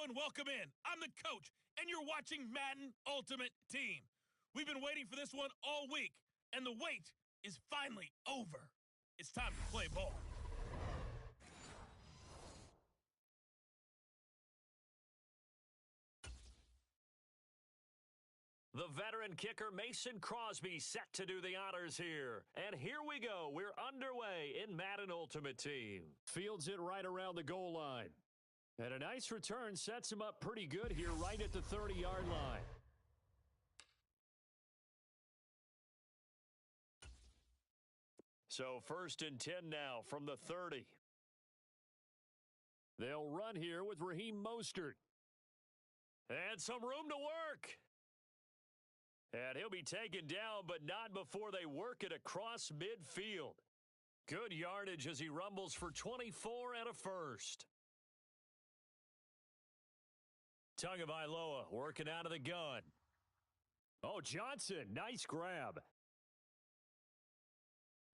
and welcome in. I'm the coach, and you're watching Madden Ultimate Team. We've been waiting for this one all week, and the wait is finally over. It's time to play ball. The veteran kicker Mason Crosby set to do the honors here. And here we go. We're underway in Madden Ultimate Team. Fields it right around the goal line. And a nice return sets him up pretty good here right at the 30-yard line. So 1st and 10 now from the 30. They'll run here with Raheem Mostert. And some room to work. And he'll be taken down, but not before they work it across midfield. Good yardage as he rumbles for 24 and a first. Tagovailoa working out of the gun. Oh, Johnson, nice grab.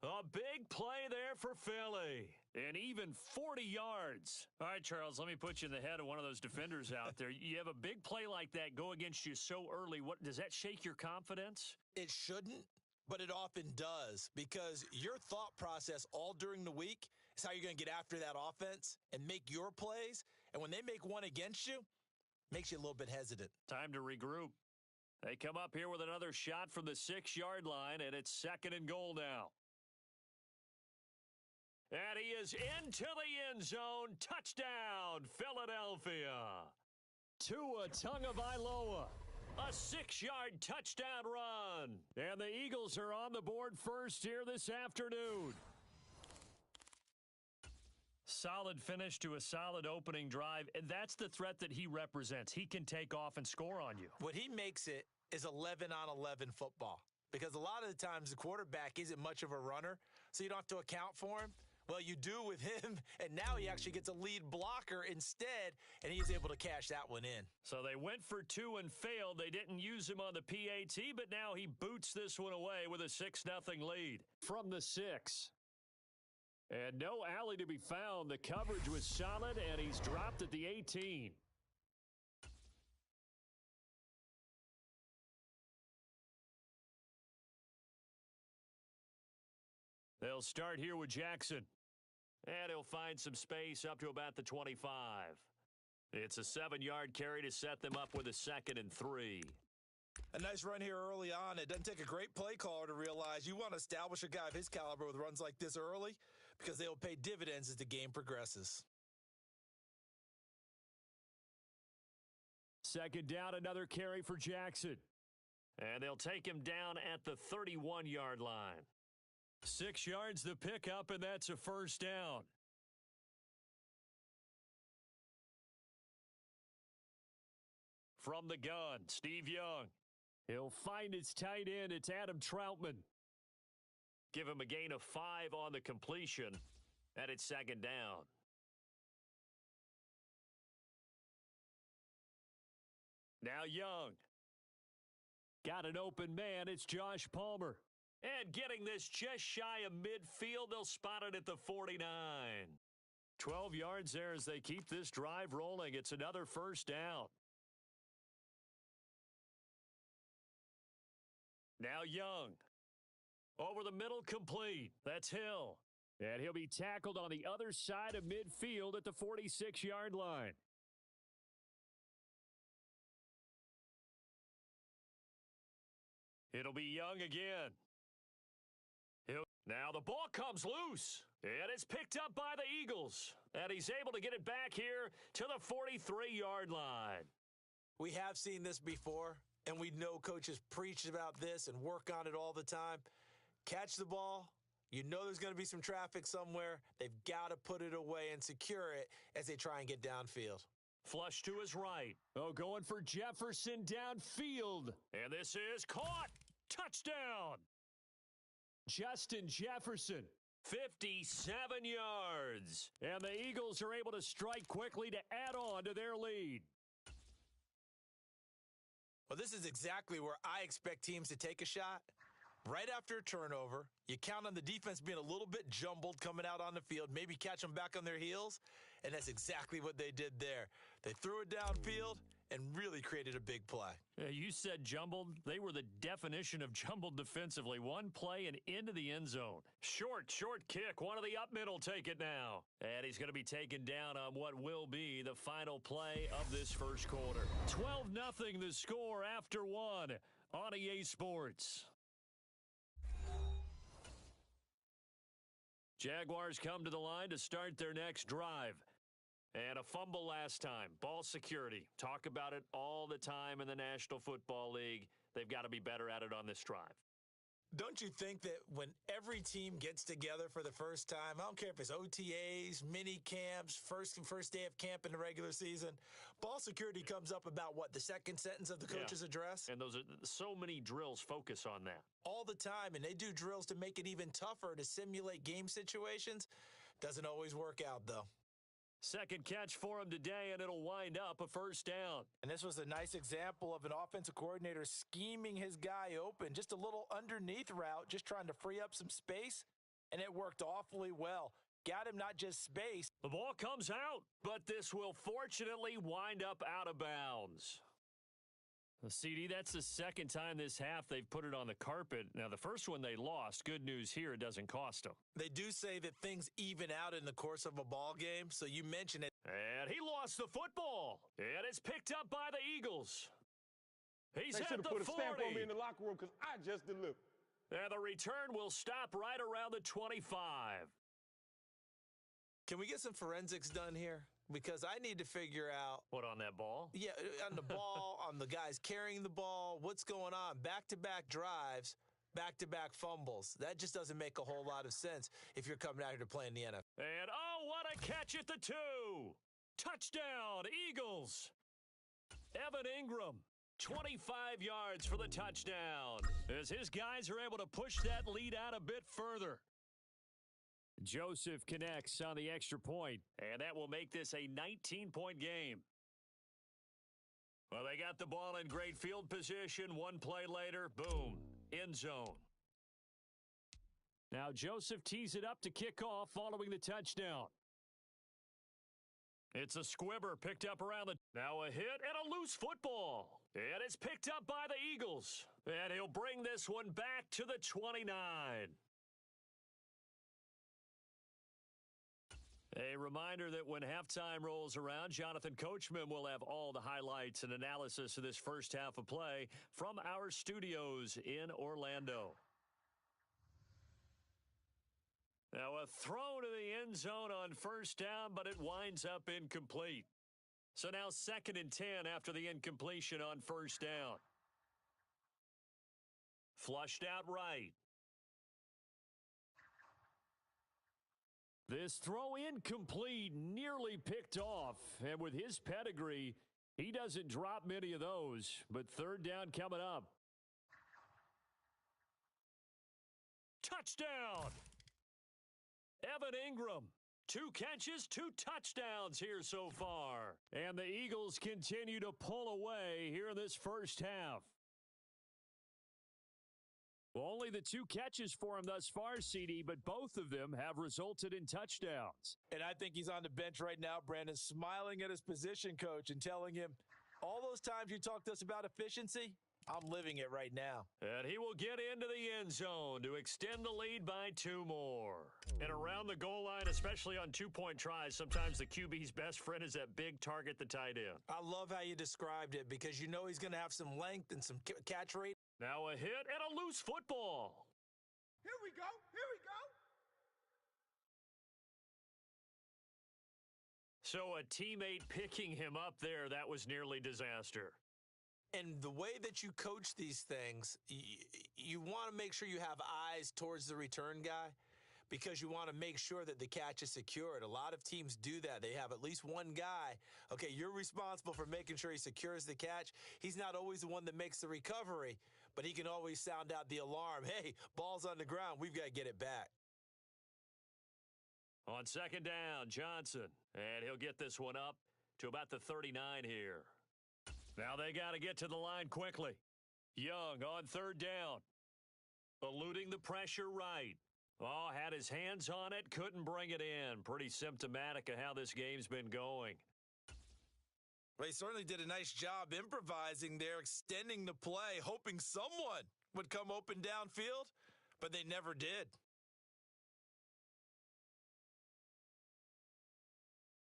A big play there for Philly. And even 40 yards. All right, Charles, let me put you in the head of one of those defenders out there. You have a big play like that go against you so early. What does that shake your confidence? It shouldn't, but it often does, because your thought process all during the week is how you're going to get after that offense and make your plays. And when they make one against you, makes you a little bit hesitant. Time to regroup. They come up here with another shot from the 6-yard line, and it's 2nd and goal now. And he is into the end zone. Touchdown, Philadelphia. Tua Tagovailoa. A 6-yard touchdown run. And the Eagles are on the board first here this afternoon. Solid finish to a solid opening drive, and that's the threat that he represents. He can take off and score on you. What he makes it is 11-on-11 football, because a lot of the times the quarterback isn't much of a runner, so you don't have to account for him. Well, you do with him, and now he actually gets a lead blocker instead, and he's able to cash that one in. So they went for 2 and failed. They didn't use him on the PAT, but now he boots this one away with a 6-0 lead. From the 6. And no alley to be found. The coverage was solid, and he's dropped at the 18. They'll start here with Jackson. And he'll find some space up to about the 25. It's a 7-yard carry to set them up with a 2nd and 3. A nice run here early on. It doesn't take a great play caller to realize you want to establish a guy of his caliber with runs like this early, because they will pay dividends as the game progresses. 2nd down, another carry for Jackson. And they'll take him down at the 31-yard line. 6 yards the pickup, and that's a 1st down. From the gun, Steve Young. He'll find his tight end. It's Adam Troutman. Give him a gain of 5 on the completion, and it's 2nd down. Now Young. Got an open man. It's Josh Palmer. And getting this just shy of midfield, they'll spot it at the 49. 12 yards there as they keep this drive rolling. It's another 1st down. Now Young. Over the middle, complete. That's Hill. And he'll be tackled on the other side of midfield at the 46-yard line. It'll be Young again. Now the ball comes loose, and it's picked up by the Eagles. And he's able to get it back here to the 43-yard line. We have seen this before, and we know coaches preach about this and work on it all the time. Catch the ball. You know there's going to be some traffic somewhere. They've got to put it away and secure it as they try and get downfield. Flush to his right. Oh, going for Jefferson downfield. And this is caught. Touchdown. Justin Jefferson, 57 yards. And the Eagles are able to strike quickly to add on to their lead. Well, this is exactly where I expect teams to take a shot. Right after a turnover, you count on the defense being a little bit jumbled coming out on the field, maybe catch them back on their heels, and that's exactly what they did there. They threw it downfield and really created a big play. You said jumbled. They were the definition of jumbled defensively. One play and into the end zone. Short kick. One of the up middle take it now. And he's going to be taken down on what will be the final play of this first quarter. 12-0 the score after one on EA Sports. Jaguars come to the line to start their next drive. And a fumble last time. Ball security. Talk about it all the time in the National Football League. They've got to be better at it on this drive. Don't you think that when every team gets together for the first time, I don't care if it's OTAs, mini camps, first day of camp in the regular season, ball security comes up about what, the second sentence of the coach's address? And those are so many drills focus on that. All the time, and they do drills to make it even tougher to simulate game situations. Doesn't always work out, though. Second catch for him today, and it'll wind up a first down. And this was a nice example of an offensive coordinator scheming his guy open. Just a little underneath route, just trying to free up some space, and it worked awfully well. Got him not just space. The ball comes out, but this will fortunately wind up out of bounds. CD, that's the second time this half they've put it on the carpet. Now, the first one they lost. Good news here, it doesn't cost them. They do say that things even out in the course of a ball game, so you mentioned it. And he lost the football, and it's picked up by the Eagles. He's at the 40. They should have put a stamp on me in the locker room because I just delivered. And the return will stop right around the 25. Can we get some forensics done here? Because I need to figure out. What, on that ball? Yeah, on the ball, on the guys carrying the ball. What's going on? Back-to-back drives, back-to-back fumbles. That just doesn't make a whole lot of sense if you're coming out here to play in the NFL. And, what a catch at the 2. Touchdown, Eagles. Evan Ingram, 25 yards for the touchdown, as his guys are able to push that lead out a bit further. Joseph connects on the extra point, and that will make this a 19-point game. Well, they got the ball in great field position. One play later, boom, end zone. Now Joseph tees it up to kick off following the touchdown. It's a squibber picked up around the... Now a hit and a loose football. And it's picked up by the Eagles. And he'll bring this one back to the 29. A reminder that when halftime rolls around, Jonathan Coachman will have all the highlights and analysis of this first half of play from our studios in Orlando. Now a throw to the end zone on first down, but it winds up incomplete. So now 2nd and 10 after the incompletion on first down. Flushed out right. This throw incomplete, nearly picked off. And with his pedigree, he doesn't drop many of those. But 3rd down coming up. Touchdown! Evan Ingram. 2 catches, 2 touchdowns here so far. And the Eagles continue to pull away here in this first half. Well, only the 2 catches for him thus far, CD, but both of them have resulted in touchdowns. And I think he's on the bench right now, Brandon, smiling at his position coach and telling him, all those times you talked to us about efficiency, I'm living it right now. And he will get into the end zone to extend the lead by 2 more. And around the goal line, especially on 2-point tries, sometimes the QB's best friend is that big target, the tight end. I love how you described it because you know he's going to have some length and some catch rate. Now a hit and a loose football. Here we go. Here we go. So a teammate picking him up there, that was nearly disaster. And the way that you coach these things, you want to make sure you have eyes towards the return guy because you want to make sure that the catch is secured. A lot of teams do that. They have at least one guy. Okay, you're responsible for making sure he secures the catch. He's not always the one that makes the recovery, but he can always sound out the alarm. Hey, ball's on the ground. We've got to get it back. On 2nd down, Johnson. And he'll get this one up to about the 39 here. Now they got to get to the line quickly. Young on 3rd down. Eluding the pressure right. Oh, had his hands on it, couldn't bring it in. Pretty symptomatic of how this game's been going. Well, he certainly did a nice job improvising there, extending the play, hoping someone would come open downfield, but they never did.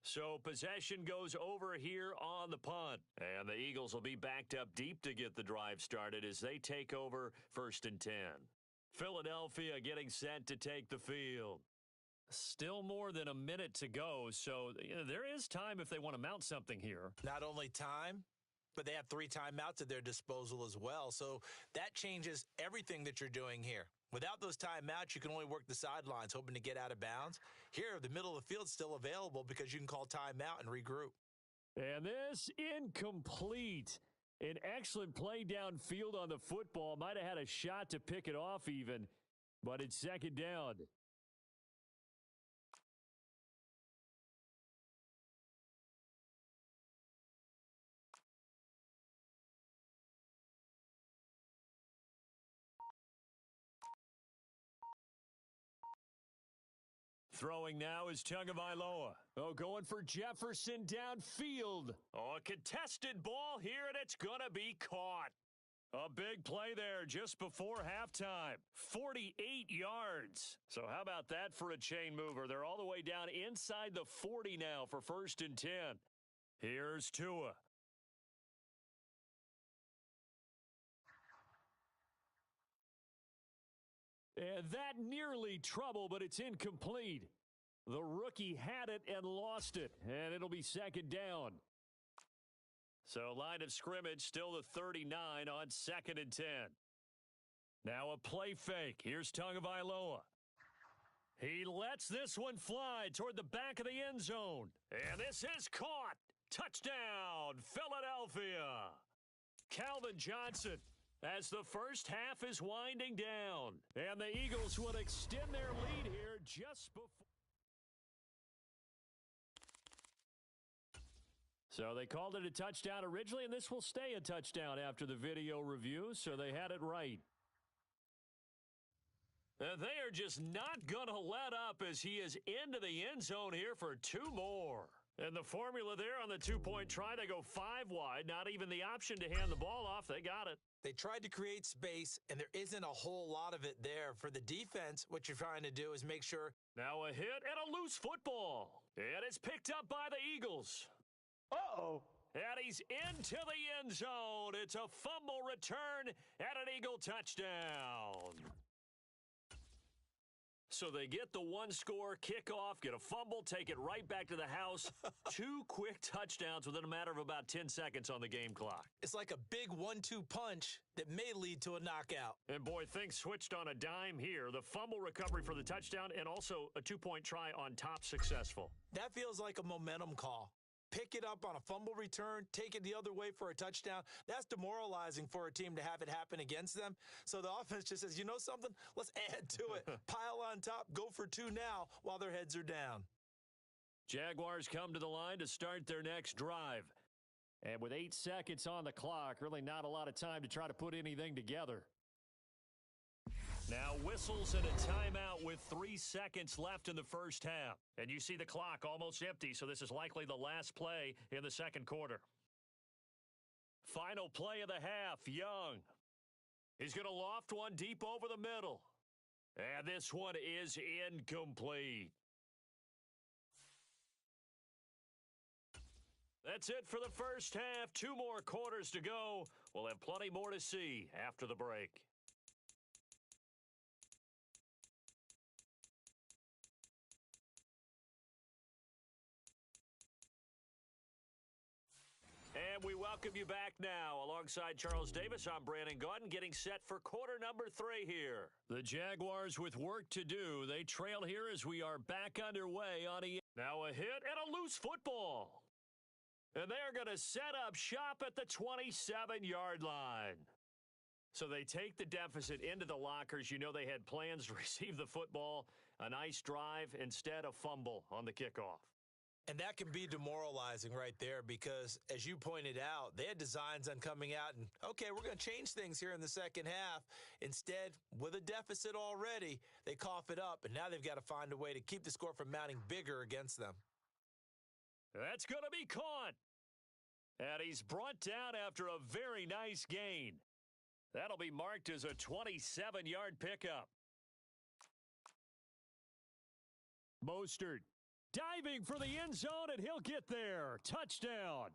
So possession goes over here on the punt. And the Eagles will be backed up deep to get the drive started as they take over 1st and 10. Philadelphia getting set to take the field. Still more than a minute to go, so there is time if they want to mount something here. Not only time, but they have 3 timeouts at their disposal as well. So that changes everything that you're doing here. Without those timeouts, you can only work the sidelines, hoping to get out of bounds. Here, the middle of the field's still available because you can call timeout and regroup. And this incomplete. An excellent play downfield on the football. Might have had a shot to pick it off even, but it's 2nd down. Throwing now is Tagovailoa. Oh, going for Jefferson downfield. Oh, a contested ball here, and it's going to be caught. A big play there just before halftime. 48 yards. So how about that for a chain mover? They're all the way down inside the 40 now for 1st and 10. Here's Tua. And that nearly trouble, but it's incomplete. The rookie had it and lost it, and it'll be 2nd down. So line of scrimmage still the 39 on 2nd and 10. Now a play fake. Here's Tagovailoa. He lets this one fly toward the back of the end zone. And this is caught. Touchdown, Philadelphia. Calvin Johnson, as the first half is winding down. And the Eagles will extend their lead here just before. So they called it a touchdown originally, and this will stay a touchdown after the video review, so they had it right. They are just not going to let up as he is into the end zone here for 2 more. And the formula there on the 2-point try, they go 5 wide. Not even the option to hand the ball off. They got it. They tried to create space, and there isn't a whole lot of it there. For the defense, what you're trying to do is make sure. Now a hit and a loose football. And it's picked up by the Eagles. Uh-oh. And he's into the end zone. It's a fumble return and an Eagle touchdown. So they get the 1-score kickoff, get a fumble, take it right back to the house. 2 quick touchdowns within a matter of about 10 seconds on the game clock. It's like a big 1-2 punch that may lead to a knockout. And boy, things switched on a dime here. The fumble recovery for the touchdown and also a 2-point try on top successful. That feels like a momentum call. Pick it up on a fumble return, take it the other way for a touchdown. That's demoralizing for a team to have it happen against them. So the offense just says, you know something? Let's add to it. Pile on top, go for 2 now while their heads are down. Jaguars come to the line to start their next drive. And with 8 seconds on the clock, really not a lot of time to try to put anything together. Now whistles and a timeout with 3 seconds left in the first half. And you see the clock almost empty, so this is likely the last play in the second quarter. Final play of the half, Young. He's going to loft one deep over the middle. And this one is incomplete. That's it for the first half. 2 more quarters to go. We'll have plenty more to see after the break. And we welcome you back now. Alongside Charles Davis, I'm Brandon Gaudin, getting set for quarter number 3 here. The Jaguars with work to do. They trail here as we are back underway on now a hit and a loose football. And they're going to set up shop at the 27-yard line. So they take the deficit into the lockers. You know they had plans to receive the football. A nice drive, instead a fumble on the kickoff. And that can be demoralizing right there because, as you pointed out, they had designs on coming out and, okay, we're going to change things here in the second half. Instead, with a deficit already, they cough it up, and now they've got to find a way to keep the score from mounting bigger against them. That's going to be caught. And he's brought down after a very nice gain. That'll be marked as a 27-yard pickup. Mostert diving for the end zone, and he'll get there. Touchdown.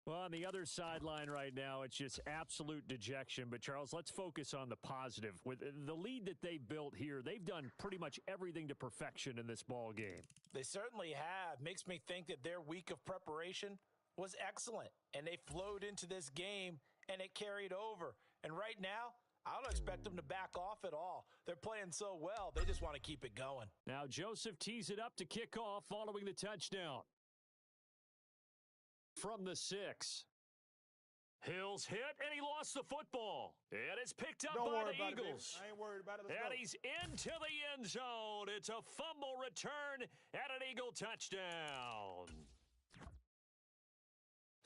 Well, on the other sideline right now, it's just absolute dejection. But, Charles, let's focus on the positive. With the lead that they built here, they've done pretty much everything to perfection in this ball game. They certainly have. Makes me think that their week of preparation was excellent. And they flowed into this game, and it carried over. And right now, I don't expect them to back off at all. They're playing so well, they just want to keep it going. Now Joseph tees it up to kick off following the touchdown. From the 6. Hills hit, and he lost the football. And it's picked up by the Eagles. I ain't worried about it. And he's into the end zone. It's a fumble return and an Eagle touchdown.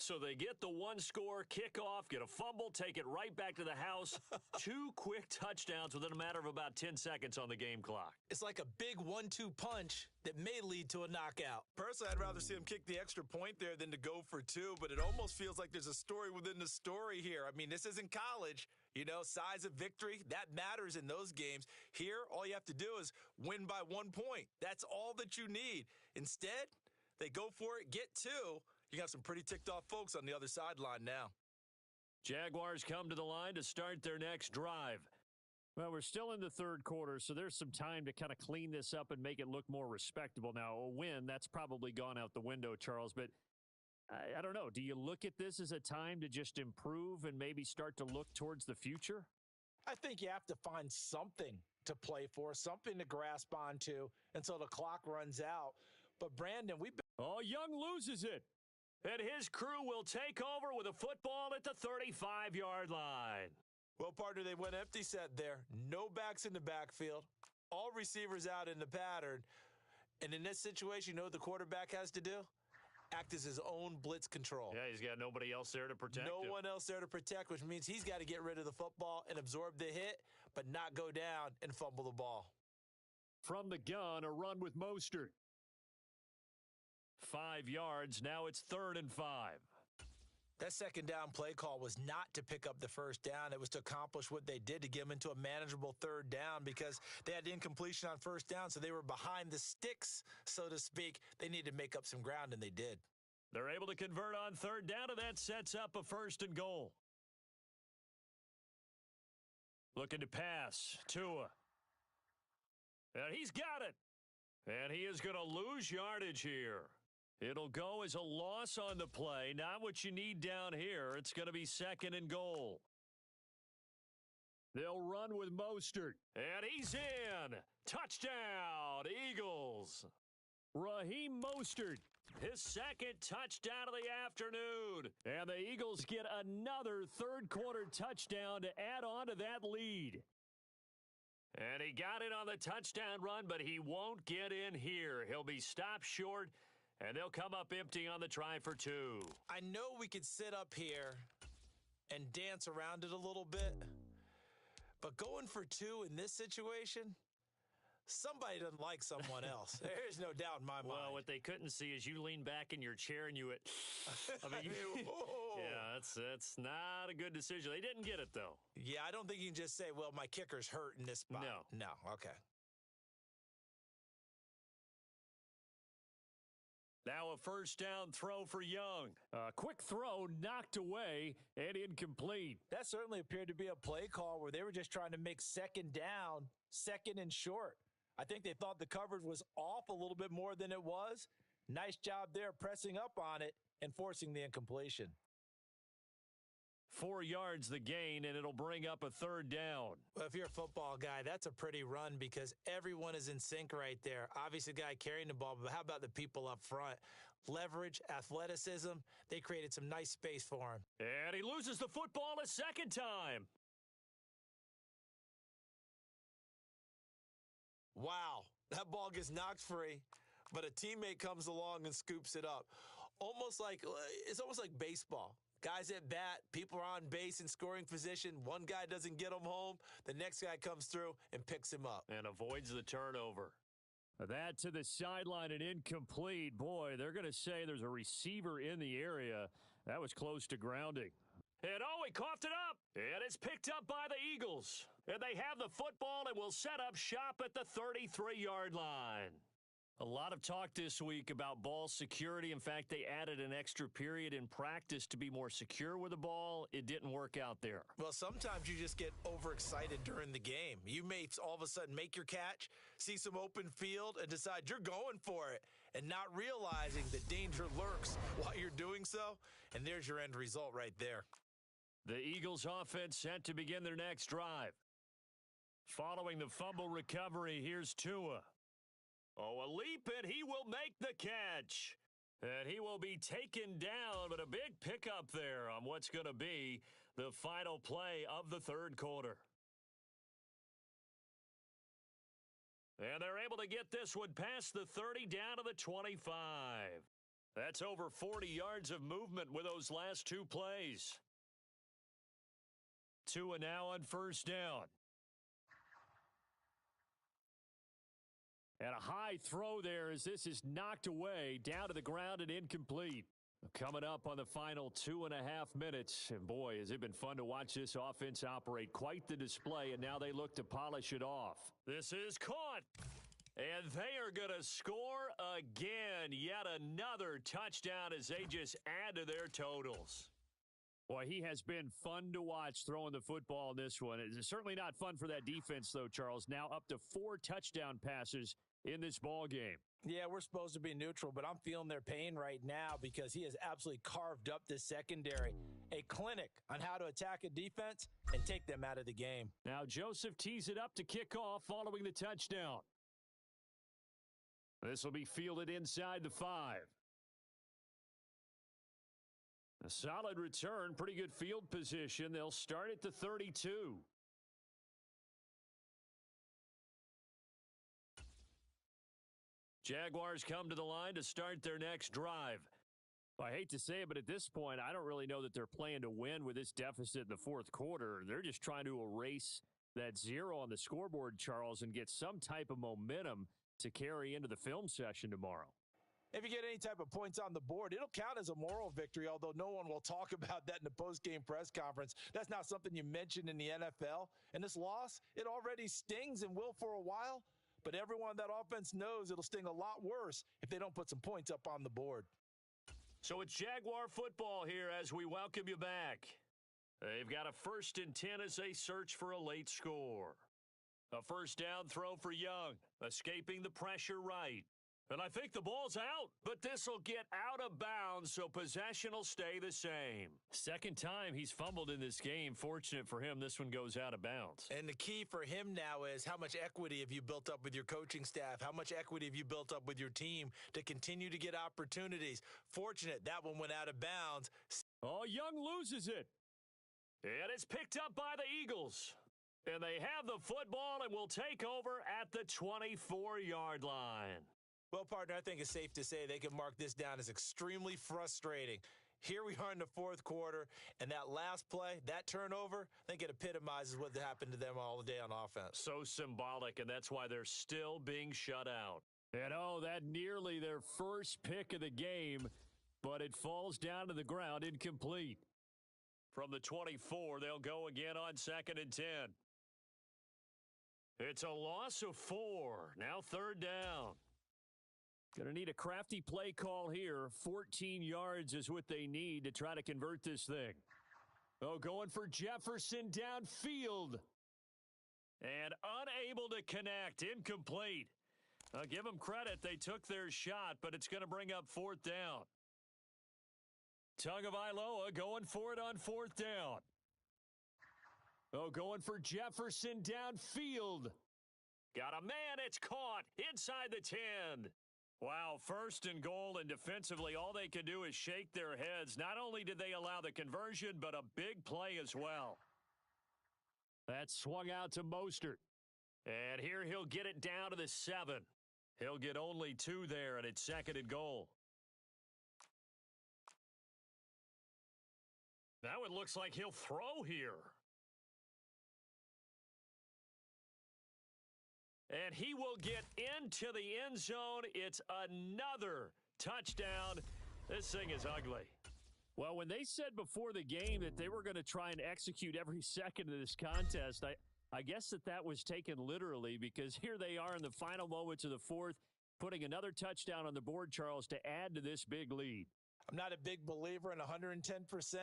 So they get the one-score kickoff, get a fumble, take it right back to the house. 2 quick touchdowns within a matter of about 10 seconds on the game clock. It's like a big 1-2 punch that may lead to a knockout. Personally, I'd rather see him kick the extra point there than to go for 2, but it almost feels like there's a story within the story here. I mean, this isn't college. You know, size of victory, that matters in those games. Here, all you have to do is win by 1 point. That's all that you need. Instead, they go for it, get 2. You got some pretty ticked off folks on the other sideline now. Jaguars come to the line to start their next drive. Well, we're still in the third quarter, so there's some time to kind of clean this up and make it look more respectable. Now, a win, that's probably gone out the window, Charles, but I don't know. Do you look at this as a time to just improve and maybe start to look towards the future? I think you have to find something to play for, something to grasp onto until the clock runs out. But, Brandon, we've been... Oh, Young loses it. And his crew will take over with a football at the 35-yard line. Well, partner, they went empty set there. No backs in the backfield. All receivers out in the pattern. And in this situation, you know what the quarterback has to do? Act as his own blitz control. Yeah, he's got nobody else there to protect him. No one else there to protect, which means he's got to get rid of the football and absorb the hit, but not go down and fumble the ball. From the gun, a run with Mostert. 5 yards. Now it's 3rd and 5. That second down play call was not to pick up the first down. It was to accomplish what they did to get them into a manageable 3rd down because they had incompletion on first down, so they were behind the sticks, so to speak. They needed to make up some ground, and they did. They're able to convert on 3rd down, and that sets up a 1st and goal. Looking to pass. Tua. And he's got it. And he is going to lose yardage here. It'll go as a loss on the play. Not what you need down here. It's going to be 2nd and goal. They'll run with Mostert. And he's in. Touchdown, Eagles. Raheem Mostert, his 2nd touchdown of the afternoon. And the Eagles get another third-quarter touchdown to add on to that lead. And he got it on the touchdown run, but he won't get in here. He'll be stopped short. And they'll come up empty on the try for 2. I know we could sit up here and dance around it a little bit, but going for 2 in this situation, somebody doesn't like someone else. There's no doubt in my mind. Well, what they couldn't see is you lean back in your chair and you went, I mean, yeah, that's not a good decision. They didn't get it, though. Yeah, I don't think you can just say, well, my kicker's hurt in this spot. No, okay. Now a 1st down throw for Young. A quick throw knocked away and incomplete. That certainly appeared to be a play call where they were just trying to make 2nd down, 2nd and short. I think they thought the coverage was off a little bit more than it was. Nice job there pressing up on it and forcing the incompletion. 4 yards the gain, and it'll bring up a 3rd down. Well, if you're a football guy, that's a pretty run because everyone is in sync right there. Obviously, the guy carrying the ball, but how about the people up front? Leverage, athleticism, they created some nice space for him. And he loses the football a 2nd time. Wow, that ball gets knocked free. but a teammate comes along and scoops it up. It's almost like baseball. Guys at bat, people are on base in scoring position. One guy doesn't get him home. The next guy comes through and picks him up. And avoids the turnover. That to the sideline and incomplete. Boy, they're going to say there's a receiver in the area. That was close to grounding. And he coughed it up. And it's picked up by the Eagles. And they have the football and will set up shop at the 33-yard line. A lot of talk this week about ball security. In fact, they added an extra period in practice to be more secure with the ball. It didn't work out there. Well, sometimes you just get overexcited during the game. You may all of a sudden make your catch, see some open field, and decide you're going for it, and not realizing the danger lurks while you're doing so. And there's your end result right there. The Eagles offense set to begin their next drive. Following the fumble recovery, here's Tua. A leap, and he will make the catch. And he will be taken down, but a big pickup there on what's going to be the final play of the third quarter. And they're able to get this one past the 30 down to the 25. That's over 40 yards of movement with those last two plays. Tua now on first down. And a high throw there as this is knocked away, down to the ground and incomplete. Coming up on the final 2.5 minutes. And boy, has it been fun to watch this offense operate. Quite the display, and now they look to polish it off. This is caught. And they are going to score again. Yet another touchdown as they just add to their totals. Boy, he has been fun to watch throwing the football in this one. It's certainly not fun for that defense, though, Charles. Now up to 4 touchdown passes in this ball game. Yeah, we're supposed to be neutral, but I'm feeling their pain right now because he has absolutely carved up this secondary. A clinic on how to attack a defense and take them out of the game. Now Joseph tees it up to kick off following the touchdown. This will be fielded inside the 5. A solid return, pretty good field position. They'll start at the 32. Jaguars come to the line to start their next drive. I hate to say it, but at this point, I don't really know that they're playing to win with this deficit in the fourth quarter. They're just trying to erase that 0 on the scoreboard, Charles, and get some type of momentum to carry into the film session tomorrow. If you get any type of points on the board, it'll count as a moral victory, although no one will talk about that in the post-game press conference. That's not something you mentioned in the NFL. And this loss, it already stings and will for a while, but everyone on that offense knows it'll sting a lot worse if they don't put some points up on the board. So it's Jaguar football here as we welcome you back. They've got a 1st and 10 as they search for a late score. A first down throw for Young, escaping the pressure right. And I think the ball's out, but this will get out of bounds, so possession will stay the same. Second time he's fumbled in this game. Fortunate for him, this one goes out of bounds. And the key for him now is how much equity have you built up with your coaching staff? How much equity have you built up with your team to continue to get opportunities? Fortunate, that one went out of bounds. Young loses it. And it's picked up by the Eagles. And they have the football and will take over at the 24-yard line. Well, partner, I think it's safe to say they can mark this down as extremely frustrating. Here we are in the fourth quarter, and that last play, that turnover, I think it epitomizes what happened to them all day on offense. So symbolic, and that's why they're still being shut out. And that nearly their first pick of the game, but it falls down to the ground incomplete. From the 24, they'll go again on 2nd and 10. It's a loss of 4. Now 3rd down. Going to need a crafty play call here. 14 yards is what they need to try to convert this thing. Going for Jefferson downfield. And unable to connect. Incomplete. Give them credit. They took their shot, but it's going to bring up 4th down. Tagovailoa going for it on 4th down. Going for Jefferson downfield. Got a man. It's caught inside the 10. Wow, 1st and goal, and defensively, all they can do is shake their heads. Not only did they allow the conversion, but a big play as well. That swung out to Mostert. And here he'll get it down to the 7. He'll get only 2 there, and it's 2nd and goal. Now it looks like he'll throw here. And he will get into the end zone. It's another touchdown. This thing is ugly. Well, when they said before the game that they were going to try and execute every second of this contest, I guess that was taken literally, because here they are in the final moments of the fourth, putting another touchdown on the board, Charles, to add to this big lead. I'm not a big believer in 110%,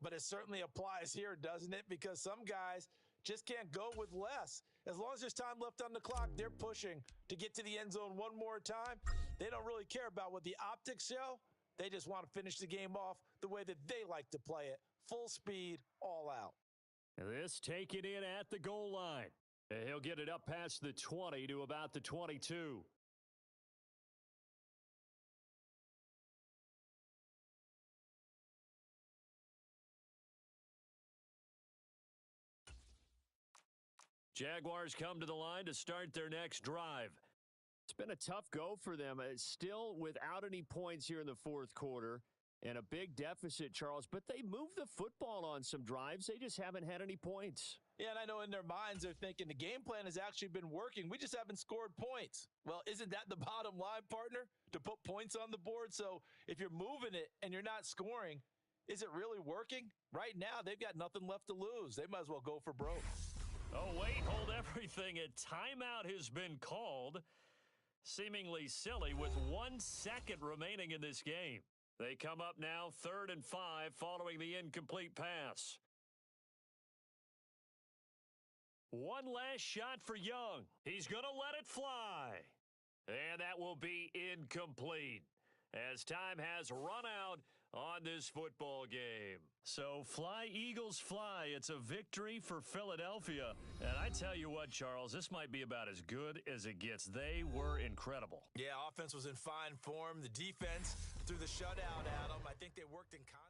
but it certainly applies here, doesn't it? Because some guys just can't go with less. As long as there's time left on the clock, they're pushing to get to the end zone one more time. They don't really care about what the optics show. They just want to finish the game off the way that they like to play it. Full speed, all out. This taken in at the goal line. He'll get it up past the 20 to about the 22. Jaguars come to the line to start their next drive. It's been a tough go for them. Still without any points here in the fourth quarter and a big deficit, Charles. But they moved the football on some drives. They just haven't had any points. Yeah, and I know in their minds they're thinking the game plan has actually been working. We just haven't scored points. Well, isn't that the bottom line, partner? To put points on the board? So if you're moving it and you're not scoring, is it really working? Right now, they've got nothing left to lose. They might as well go for broke. Oh, wait, hold everything. A timeout has been called. Seemingly silly with 1 second remaining in this game. They come up now 3rd and 5 following the incomplete pass. One last shot for Young. He's going to let it fly. And that will be incomplete as time has run out on this football game. So fly, Eagles, fly. It's a victory for Philadelphia. And I tell you what, Charles, this might be about as good as it gets. They were incredible. Yeah, offense was in fine form. The defense through the shutout, Adam. I think they worked in concert.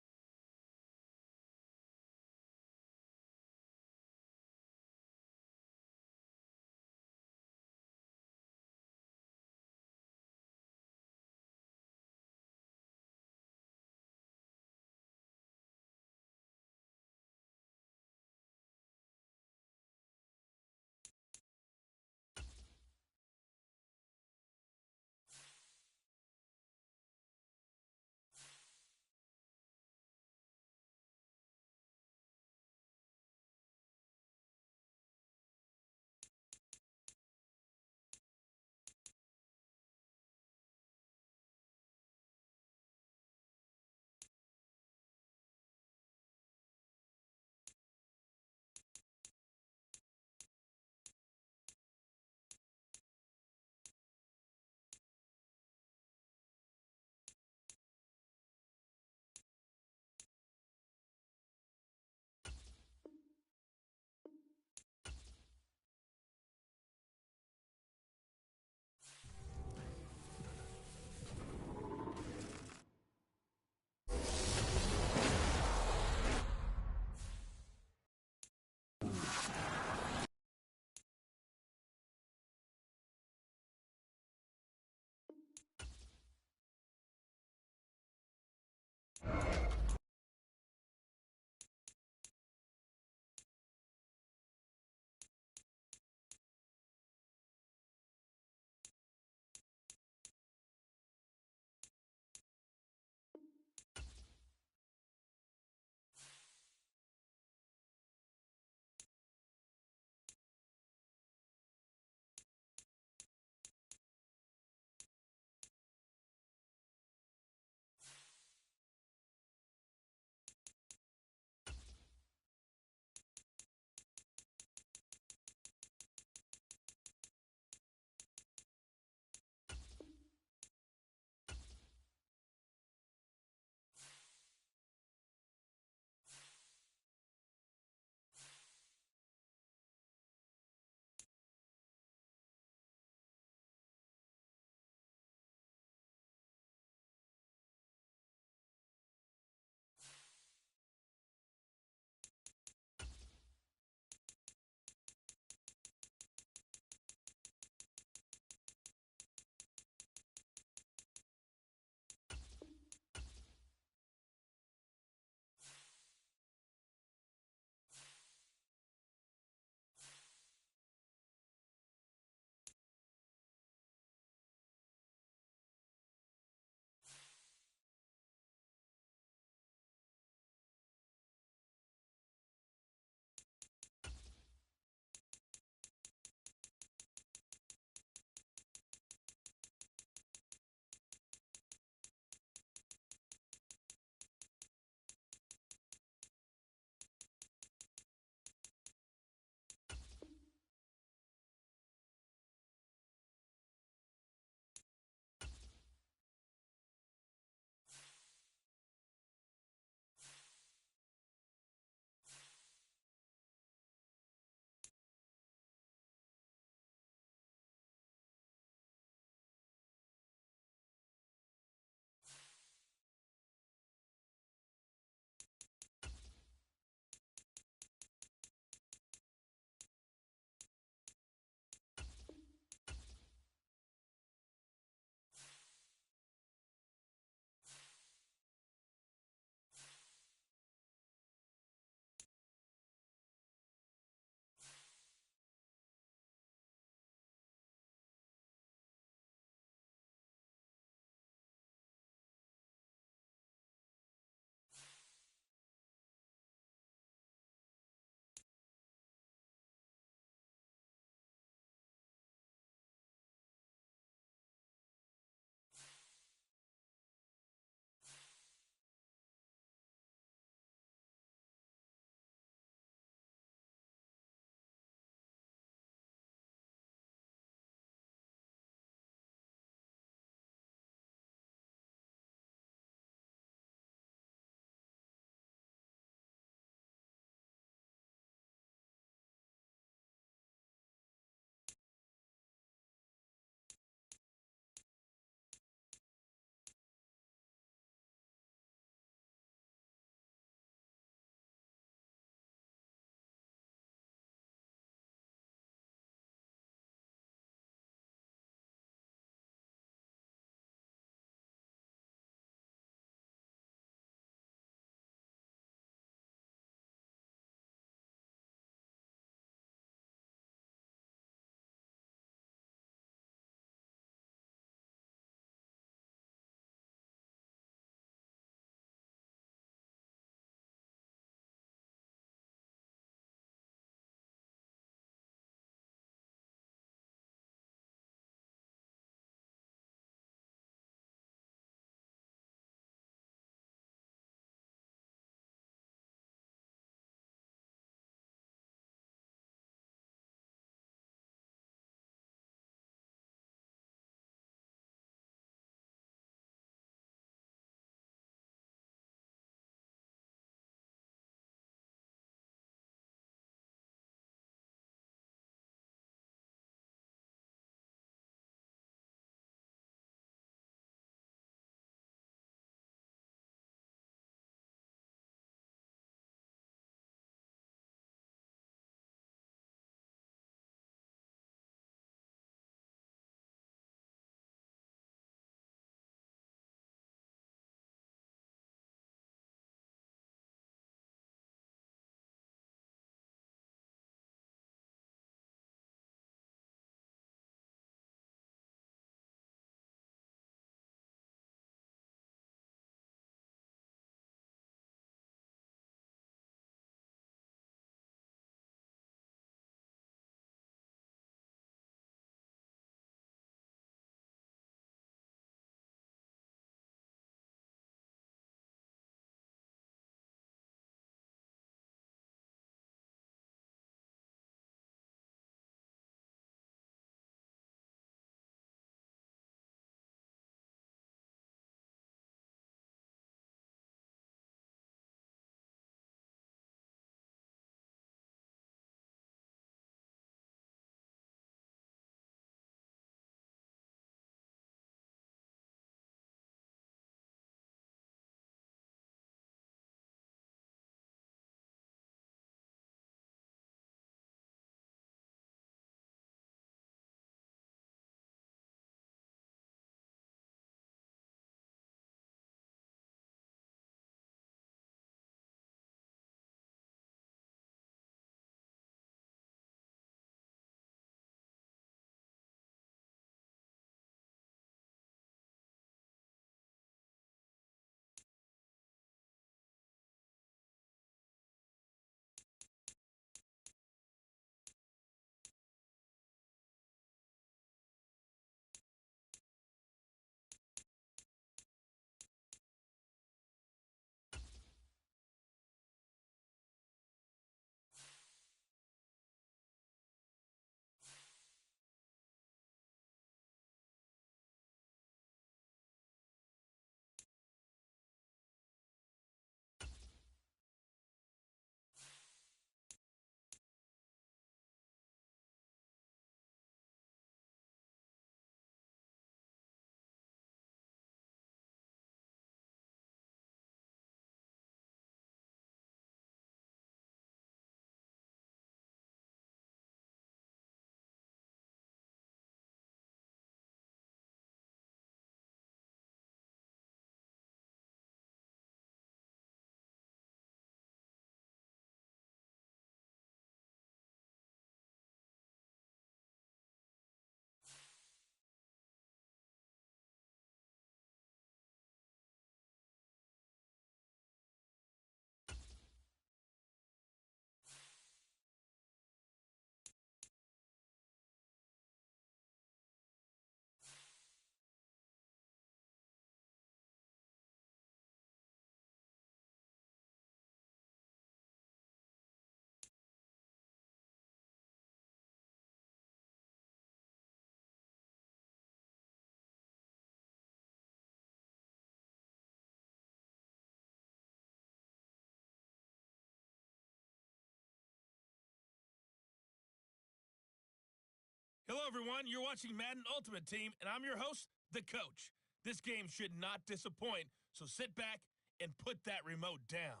everyone. You're watching Madden Ultimate Team, and I'm your host, the coach. This game should not disappoint, so sit back and put that remote down.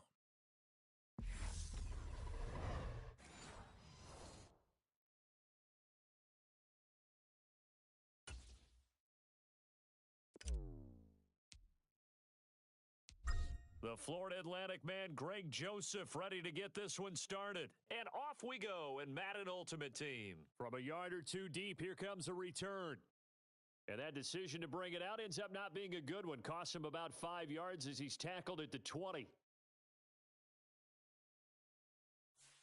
The Florida Atlantic man, Greg Joseph, ready to get this one started. And off we go in Madden Ultimate Team. From a yard or two deep, here comes a return. And that decision to bring it out ends up not being a good one. Costs him about 5 yards as he's tackled at the 20.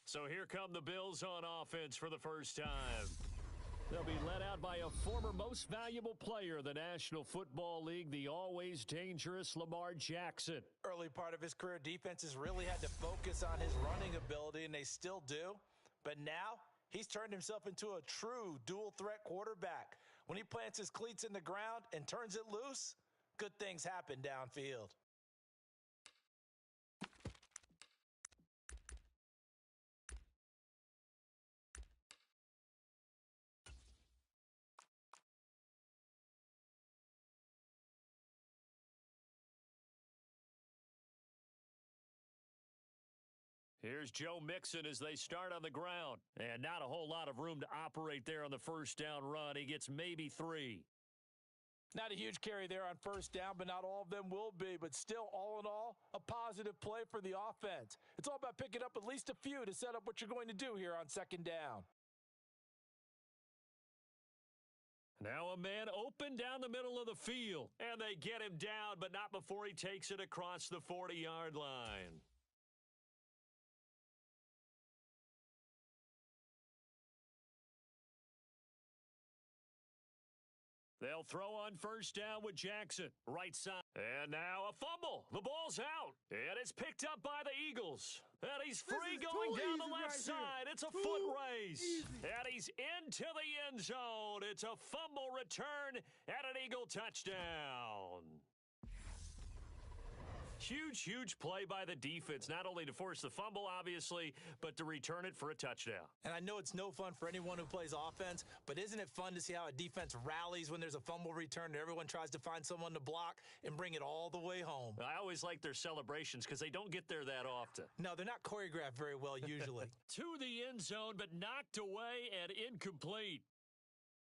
So here come the Bills on offense for the first time. They'll be led out by a former most valuable player of the National Football League, the always dangerous Lamar Jackson. Early part of his career, defenses really had to focus on his running ability, and they still do. But now, he's turned himself into a true dual-threat quarterback. When he plants his cleats in the ground and turns it loose, good things happen downfield. Here's Joe Mixon as they start on the ground. And not a whole lot of room to operate there on the first down run. He gets maybe 3. Not a huge carry there on first down, but not all of them will be. But still, all in all, a positive play for the offense. It's all about picking up at least a few to set up what you're going to do here on second down. Now a man open down the middle of the field. And they get him down, but not before he takes it across the 40-yard line. They'll throw on first down with Jackson. Right side. And now a fumble. The ball's out. And it's picked up by the Eagles. And he's free going down the left side. It's a foot race. And he's into the end zone. It's a fumble return and an Eagle touchdown. Huge, huge play by the defense, not only to force the fumble, obviously, but to return it for a touchdown. And I know it's no fun for anyone who plays offense, but isn't it fun to see how a defense rallies when there's a fumble return and everyone tries to find someone to block and bring it all the way home? I always like their celebrations because they don't get there that often. No, they're not choreographed very well usually. To the end zone, but knocked away and incomplete.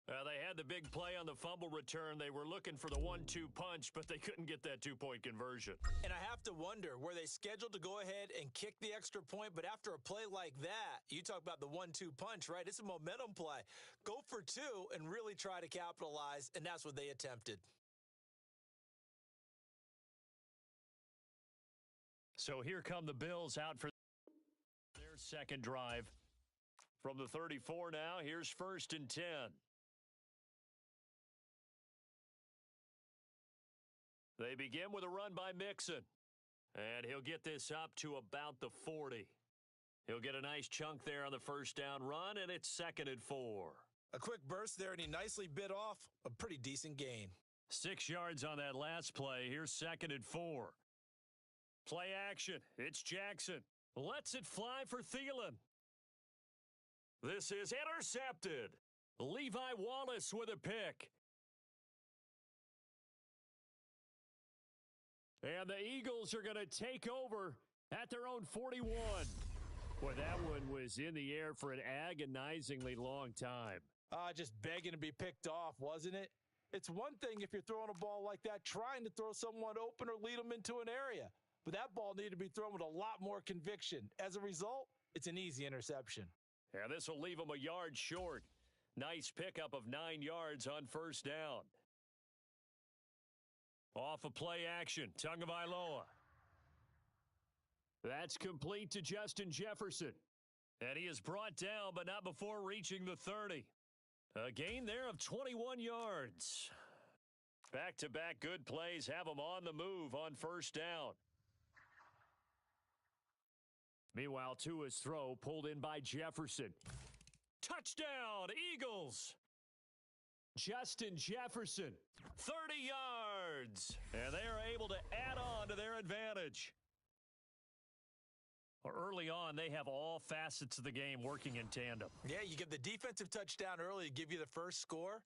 They had the big play on the fumble return. They were looking for the 1-2 punch, but they couldn't get that two-point conversion. And I have to wonder, were they scheduled to go ahead and kick the extra point? But after a play like that, you talk about the 1-2 punch, right? It's a momentum play. Go for 2 and really try to capitalize, and that's what they attempted. So here come the Bills out for their second drive. From the 34 now, here's first and 10. They begin with a run by Mixon. And he'll get this up to about the 40. He'll get a nice chunk there on the first down run, and it's second and 4. A quick burst there, and he nicely bit off a pretty decent gain. 6 yards on that last play. Here's second and 4. Play action. It's Jackson. Lets it fly for Thielen. This is intercepted. Levi Wallace with a pick. And the Eagles are going to take over at their own 41. Boy, that one was in the air for an agonizingly long time. Just begging to be picked off, wasn't it? It's one thing if you're throwing a ball like that, trying to throw someone open or lead them into an area. But that ball needed to be thrown with a lot more conviction. As a result, it's an easy interception. And this will leave them a yard short. Nice pickup of 9 yards on first down. Off of play action, Tagovailoa. That's complete to Justin Jefferson. And he is brought down, but not before reaching the 30. A gain there of 21 yards. Back-to-back good plays have them on the move on first down. Meanwhile, Tua's throw pulled in by Jefferson. Touchdown, Eagles! Justin Jefferson. 30 yards. And they are able to add on to their advantage. Early on, they have all facets of the game working in tandem. Yeah, you get the defensive touchdown early to give you the first score,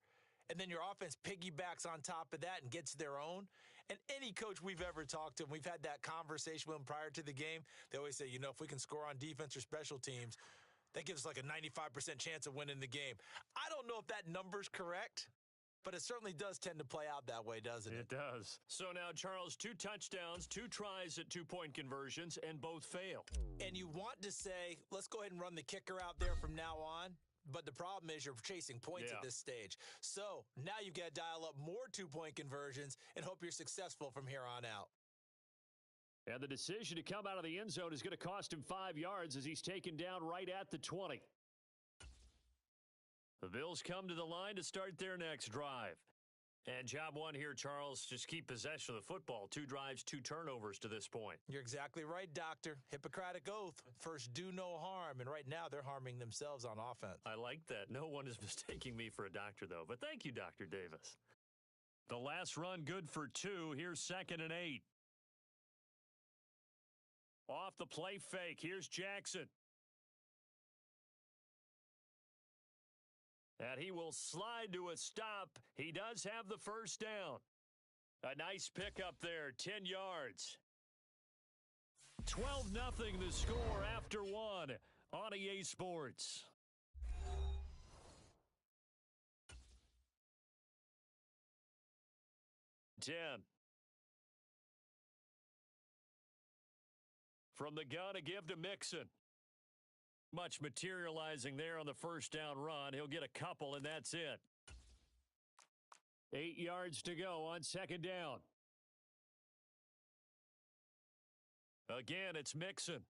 and then your offense piggybacks on top of that and gets their own. And any coach we've ever talked to, and we've had that conversation with them prior to the game, they always say, if we can score on defense or special teams, that gives us like a 95% chance of winning the game. I don't know if that number's correct, but it certainly does tend to play out that way, doesn't it? It does. So now, Charles, 2 touchdowns, 2 tries at 2-point conversions, and both fail. And you want to say, let's go ahead and run the kicker out there from now on. But the problem is you're chasing points at this stage. So now you've got to dial up more 2-point conversions and hope you're successful from here on out. And the decision to come out of the end zone is going to cost him 5 yards as he's taken down right at the 20. The Bills come to the line to start their next drive. And job one here, Charles, just keep possession of the football. 2 drives, 2 turnovers to this point. You're exactly right, Doctor. Hippocratic oath. First, do no harm. And right now, they're harming themselves on offense. I like that. No one is mistaking me for a doctor, though. But thank you, Dr. Davis. The last run good for 2. Here's 2nd and 8. Off the play fake. Here's Jackson. And he will slide to a stop. He does have the first down. A nice pickup there, 10 yards. 12-0 the score after 1 on EA Sports. From the gun, a give to Mixon. Much materializing there on the first down run. He'll get a couple, and that's it. 8 yards to go on 2nd down. Again, it's Mixon.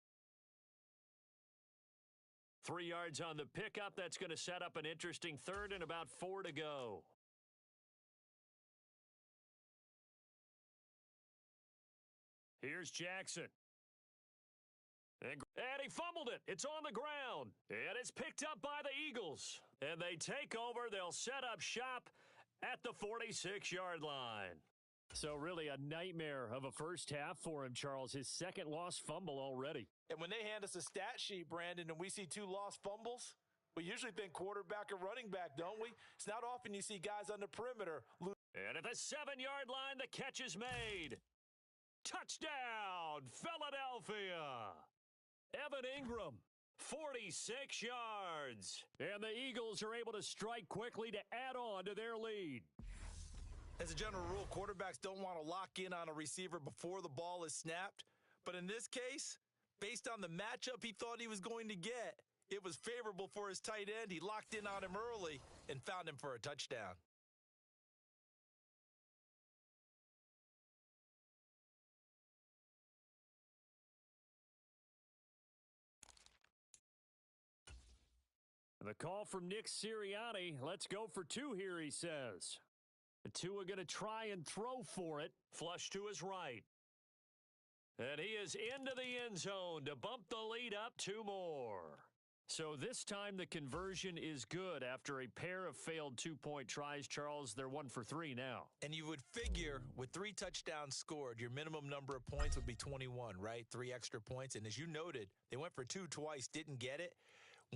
3 yards on the pickup. That's going to set up an interesting 3rd and about 4 to go. Here's Jackson. And he fumbled it. It's on the ground. And it's picked up by the Eagles. And they take over. They'll set up shop at the 46-yard line. So really a nightmare of a first half for him, Charles. His 2nd lost fumble already. And when they hand us a stat sheet, Brandon, and we see 2 lost fumbles, we usually think quarterback or running back, don't we? It's not often you see guys on the perimeter lose. And at the 7-yard line, the catch is made. Touchdown, Philadelphia. Evan Ingram, 46 yards. And the Eagles are able to strike quickly to add on to their lead. As a general rule, quarterbacks don't want to lock in on a receiver before the ball is snapped. But in this case, based on the matchup he thought he was going to get, it was favorable for his tight end. He locked in on him early and found him for a touchdown. The call from Nick Sirianni. Let's go for 2 here, he says. The 2 are going to try and throw for it. Flush to his right. And he is into the end zone to bump the lead up 2 more. So this time the conversion is good after a pair of failed 2-point tries. Charles, they're 1 for 3 now. And you would figure with 3 touchdowns scored, your minimum number of points would be 21, right? 3 extra points. And as you noted, they went for 2 twice, didn't get it.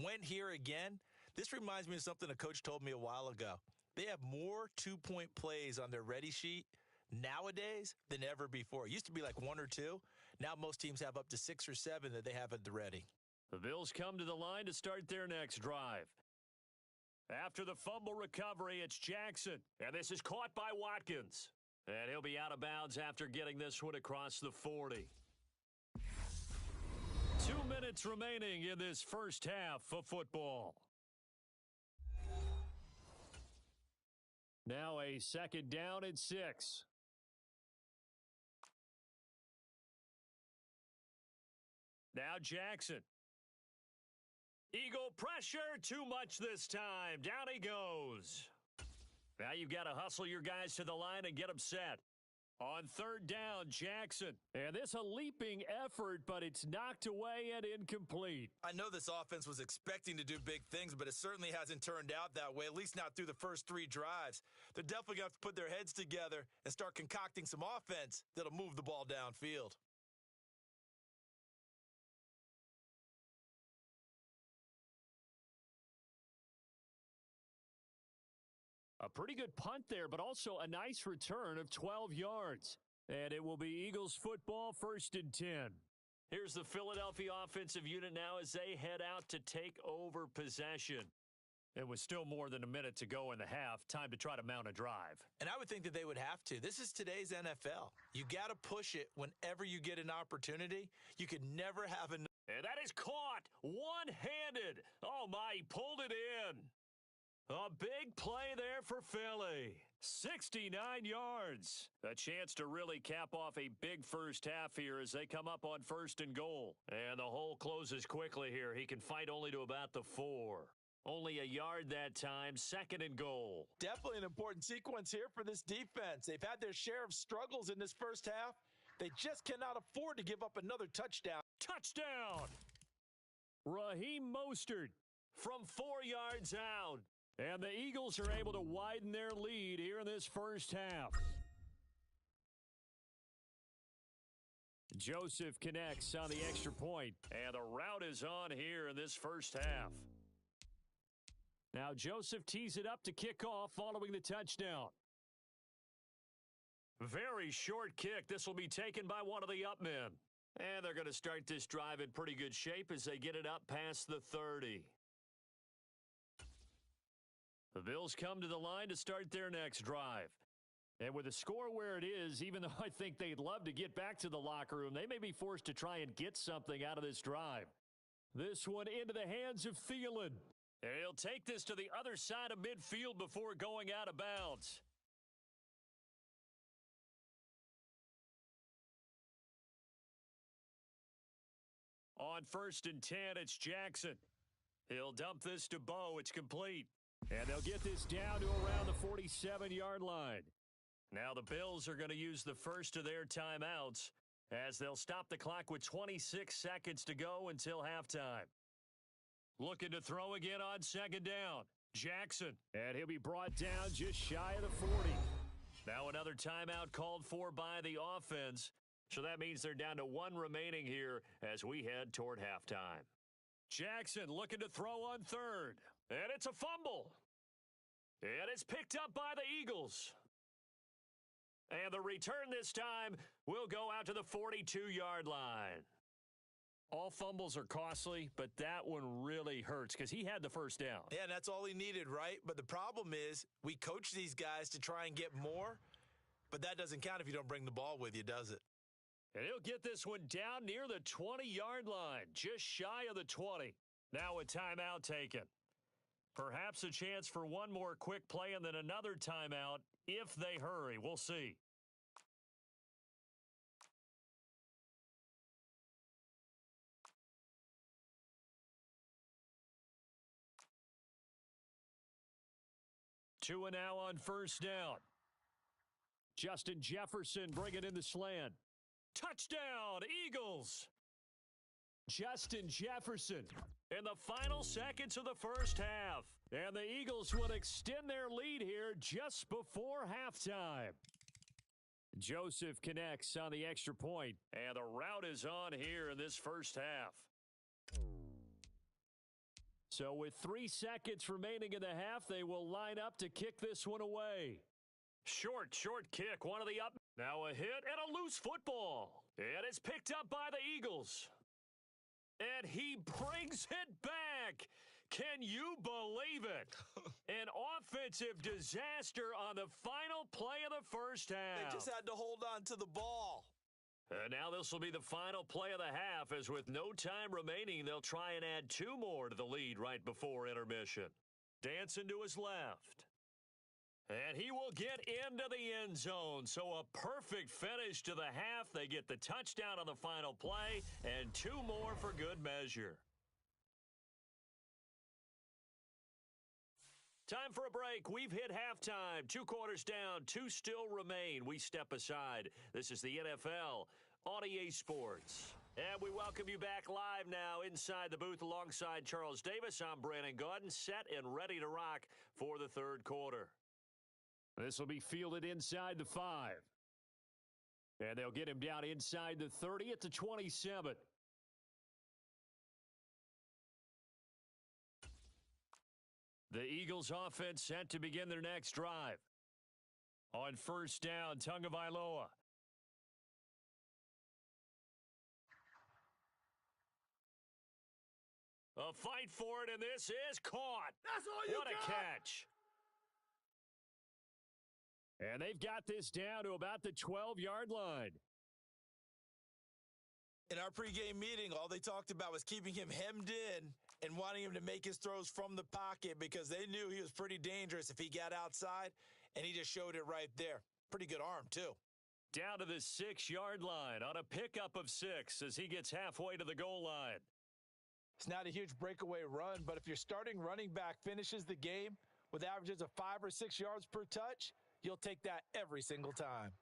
Went here again. This reminds me of something a coach told me a while ago. They have more 2-point plays on their ready sheet nowadays than ever before. It used to be like 1 or 2. Now most teams have up to 6 or 7 that they have at the ready. The Bills come to the line to start their next drive. After the fumble recovery, it's Jackson. And this is caught by Watkins. And he'll be out of bounds after getting this one across the 40. 2 minutes remaining in this first half of football. Now a 2nd down and 6. Now Jackson. Eagle pressure, too much this time. Down he goes. Now you've got to hustle your guys to the line and get them set. On 3rd down, Jackson. And this a leaping effort, but it's knocked away and incomplete. I know this offense was expecting to do big things, but it certainly hasn't turned out that way, at least not through the first 3 drives. They're definitely going to have to put their heads together and start concocting some offense that'll move the ball downfield. A pretty good punt there, but also a nice return of 12 yards. And it will be Eagles football, 1st and 10. Here's the Philadelphia offensive unit now as they head out to take over possession. It was still more than a minute to go in the half. Time to try to mount a drive. And I would think that they would have to. This is today's NFL. You got to push it whenever you get an opportunity. You could never have enough. And that is caught one-handed. Oh, my, he pulled it in. A big play there for Philly. 69 yards. A chance to really cap off a big first half here as they come up on 1st and goal. And the hole closes quickly here. He can fight only to about the 4. Only a yard that time, 2nd and goal. Definitely an important sequence here for this defense. They've had their share of struggles in this first half. They just cannot afford to give up another touchdown. Touchdown! Raheem Mostert From 4 yards out. And the Eagles are able to widen their lead here in this first half. Joseph connects on the extra point. And the route is on here in this first half. Now Joseph tees it up to kick off following the touchdown. Very short kick. This will be taken by one of the up men. And they're going to start this drive in pretty good shape as they get it up past the 30. The Bills come to the line to start their next drive. And with the score where it is, even though I think they'd love to get back to the locker room, they may be forced to try and get something out of this drive. This one into the hands of Thielen. And he'll take this to the other side of midfield before going out of bounds. On 1st and 10, it's Jackson. He'll dump this to Bo. It's complete. And they'll get this down to around the 47-yard line. Now the Bills are going to use the first of their timeouts as they'll stop the clock with 26 seconds to go until halftime. Looking to throw again on 2nd down. Jackson. And he'll be brought down just shy of the 40. Now another timeout called for by the offense. So that means they're down to 1 remaining here as we head toward halftime. Jackson looking to throw on 3rd. And it's a fumble. And it's picked up by the Eagles. And the return this time will go out to the 42-yard line. All fumbles are costly, but that one really hurts because he had the first down. Yeah, and that's all he needed, right? But the problem is we coach these guys to try and get more, but that doesn't count if you don't bring the ball with you, does it? And he'll get this one down near the 20-yard line, just shy of the 20. Now a timeout taken. Perhaps a chance for one more quick play and then another timeout if they hurry. We'll see. Two and now on 1st down. Justin Jefferson bringing in the slant. Touchdown, Eagles! Justin Jefferson. In the final seconds of the first half. And the Eagles will extend their lead here just before halftime. Joseph connects on the extra point. And the route is on here in this first half. So with 3 seconds remaining in the half, they will line up to kick this one away. Short kick, one of the up. Now a hit and a loose football. And it's picked up by the Eagles. And he brings it back. Can you believe it? An offensive disaster on the final play of the first half. They just had to hold on to the ball. And now this will be the final play of the half, as with no time remaining, they'll try and add 2 more to the lead right before intermission. Dancing to his left. And he will get into the end zone. So a perfect finish to the half. They get the touchdown on the final play, and 2 more for good measure. Time for a break. We've hit halftime. 2 quarters down. 2 still remain. We step aside. This is the NFL on EA Sports. And we welcome you back live now inside the booth alongside Charles Davis. I'm Brandon Gaudin, set and ready to rock for the 3rd quarter. This will be fielded inside the 5. And they'll get him down inside the 30 at the 27. The Eagles offense set to begin their next drive. On first down, Tagovailoa. A fight for it, and this is caught. That's all you What a got. catch. And they've got this down to about the 12-yard line. In our pregame meeting, all they talked about was keeping him hemmed in and wanting him to make his throws from the pocket because they knew he was pretty dangerous if he got outside, and he just showed it right there. Pretty good arm, too. Down to the 6-yard line on a pickup of 6 as he gets halfway to the goal line. It's not a huge breakaway run, but if your starting running back finishes the game with averages of 5 or 6 yards per touch, you'll take that every single time.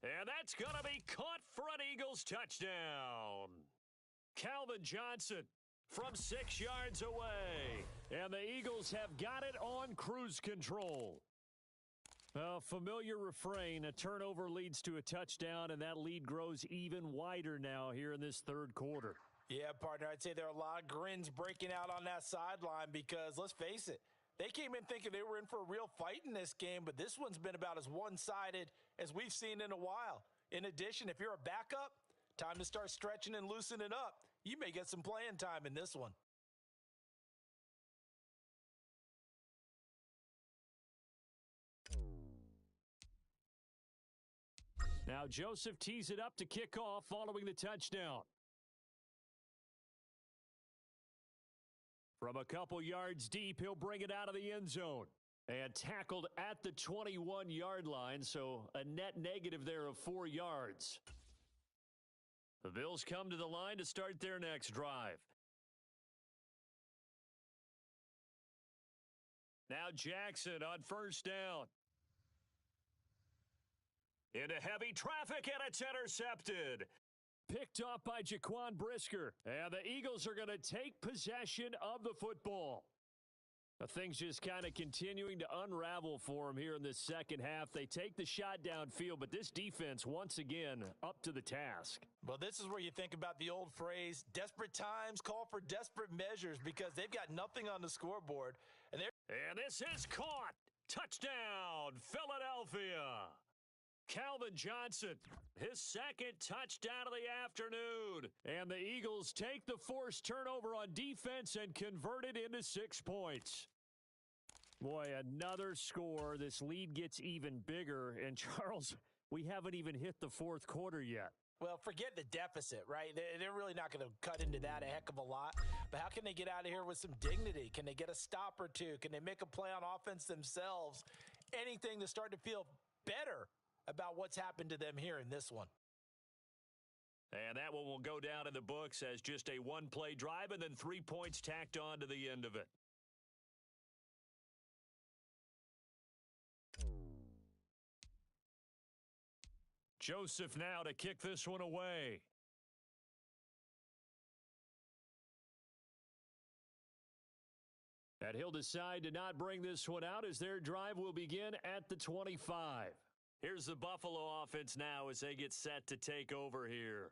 And that's going to be caught for an Eagles touchdown. Calvin Johnson from 6 yards away. And the Eagles have got it on cruise control. A familiar refrain, a turnover leads to a touchdown, and that lead grows even wider now here in this third quarter. Yeah, partner, I'd say there are a lot of grins breaking out on that sideline because, let's face it, they came in thinking they were in for a real fight in this game, but this one's been about as one-sided as we've seen in a while. In addition, if you're a backup, time to start stretching and loosening up. You may get some playing time in this one. Now Joseph tees it up to kick off following the touchdown. From a couple yards deep, he'll bring it out of the end zone. And tackled at the 21-yard line, so a net negative there of 4 yards. The Bills come to the line to start their next drive. Now Jackson on first down. Into heavy traffic, and it's intercepted. Picked off by Jaquan Brisker. And the Eagles are going to take possession of the football. Things just kind of continuing to unravel for them here in this second half. They take the shot downfield, but this defense, once again, up to the task. Well, this is where you think about the old phrase, desperate times call for desperate measures, because they've got nothing on the scoreboard. And this is caught. Touchdown, Philadelphia. Calvin Johnson, his second touchdown of the afternoon. And the Eagles take the forced turnover on defense and convert it into 6 points. Boy, another score. This lead gets even bigger. And, Charles, we haven't even hit the fourth quarter yet. Well, forget the deficit, right? They're really not going to cut into that a heck of a lot. But how can they get out of here with some dignity? Can they get a stop or two? Can they make a play on offense themselves? Anything to start to feel better about what's happened to them here in this one. And that one will go down in the books as just a one-play drive and then 3 points tacked on to the end of it. Joseph now to kick this one away. And he'll decide to not bring this one out as their drive will begin at the 25. Here's the Buffalo offense now as they get set to take over here.